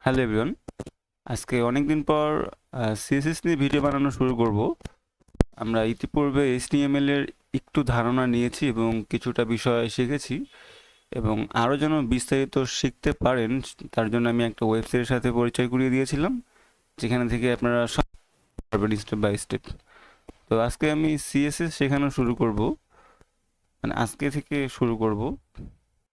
Hello everyone, আজকে অনেক দিন পর সিএসএস নিয়ে ভিডিও বানানো শুরু করব। আমরা ইতিপূর্বে এইচটিএমএল এর একটু ধারণা নিয়েছি এবং কিছুটা বিষয় শিখেছি, এবং আরও যেন বিস্তারিত শিখতে পারেন তার জন্য আমি একটা ওয়েবসাইটের সাথে পরিচয় করিয়ে দিয়েছিলাম, যেখানে থেকে আপনারা সব পারবেন স্টেপ বাই স্টেপ। তো আজকে আমি সিএসএস শেখানো শুরু করব, মানে আজকে থেকে শুরু করব।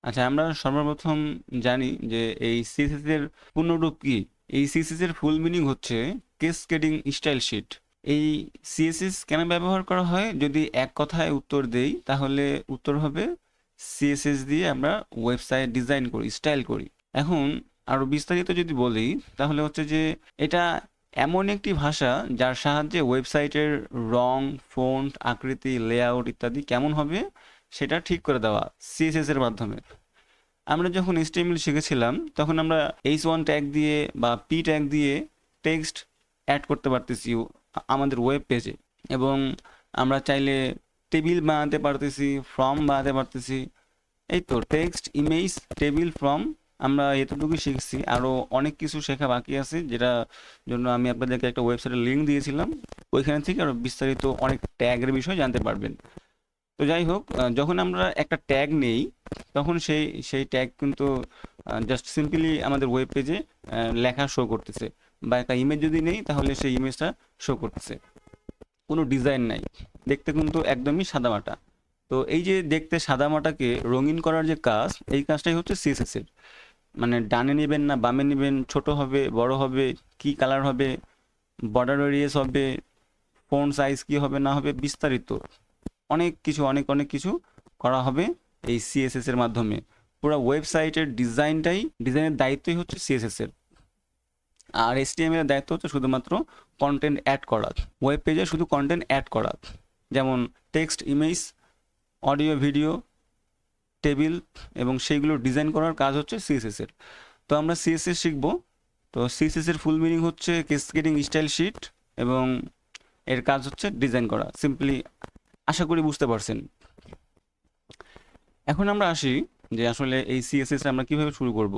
আচ্ছা, আমরা সর্বপ্রথম জানি যে এই সিএসএস এর পূর্ণরূপ কি। এই সিএসএস এর ফুল মিনিং হচ্ছে ক্যাসকেডিং স্টাইল শিট। এই সিএসএস কেন ব্যবহার করা হয়, যদি এক কথায় উত্তর দেই তাহলে উত্তর হবে সিএসএস দিয়ে আমরা ওয়েবসাইট ডিজাইন করি, স্টাইল করি। এখন আরো বিস্তারিত যদি বলি তাহলে হচ্ছে যে এটা এমন একটি ভাষা যার সাহায্যে ওয়েবসাইটের রং, ফন্ট, আকৃতি, লেআউট ইত্যাদি কেমন হবে সেটা ঠিক করে দেওয়া সিএসএস এর মাধ্যমে। আমরা যখন HTML শিখেছিলাম তখন আমরা H1 ট্যাগ দিয়ে বা P ট্যাগ দিয়ে টেক্সট অ্যাড করতে পারতেছি আমাদের ওয়েব পেজে, এবং আমরা চাইলে টেবিল বানাতে পারতেছি, ফর্ম বানাতে পারতেছি। এই তো টেক্সট, ইমেজ, টেবিল, ফর্ম। আমরা এতটুকু শিখছি, আরও অনেক কিছু শেখা বাকি আছে, যেটা জন্য আমি আপনাদেরকে একটা ওয়েবসাইটের লিঙ্ক দিয়েছিলাম। ওইখানে থেকে আরও বিস্তারিত অনেক ট্যাগের বিষয় জানতে পারবেন। তো যাই হোক, যখন আমরা একটা ট্যাগ নেই তখন সেই সেই ট্যাগ কিন্তু জাস্ট সিম্পলি আমাদের ওয়েব পেজে লেখা শো করতেছে, বা একটা ইমেজ যদি নেই তাহলে সেই ইমেজটা শো করতেছে, কোনো ডিজাইন নাই, দেখতে কিন্তু একদমই সাদামাটা। তো এই যে দেখতে সাদামাটাকে রঙিন করার যে কাজ, এই কাজটাই হচ্ছে সিএসএস এর। মানে ডানে নেবেন না বামে নেবেন, ছোট হবে বড় হবে, কি কালার হবে, বর্ডার রেডিয়াস হবে, ফন্ট সাইজ কি হবে না হবে, বিস্তারিত অনেক কিছু, অনেক অনেক কিছু করা হবে এই সিএসএস এর মাধ্যমে। পুরো ওয়েবসাইটের ডিজাইনের দায়িত্বই হচ্ছে সিএসএস এর। আর HTML এর দায়িত্ব হচ্ছে শুধুমাত্র কন্টেন্ট অ্যাড করা, ওয়েব পেজে শুধু কন্টেন্ট অ্যাড করা, যেমন text, image, audio, video, table, এবং সেইগুলো ডিজাইন করার কাজ হচ্ছে সিএসএস এর। তো আমরা সিএসএস শিখবো। তো সিএসএস এর ফুল মিনিং হচ্ছে ক্যাসকেডিং স্টাইল শিট, এবং এর কাজ হচ্ছে ডিজাইন করা। সিম্পলি আশা করি বুঝতে পারছেন। এখন আমরা আসি যে আসলে এই সিএসএস আমরা কিভাবে শুরু করব,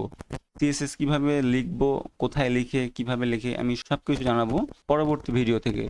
সিএসএস কিভাবে লিখবো, কোথায় লিখে, কিভাবে লিখে, আমি সব কিছু জানাবো পরবর্তী ভিডিও থেকে।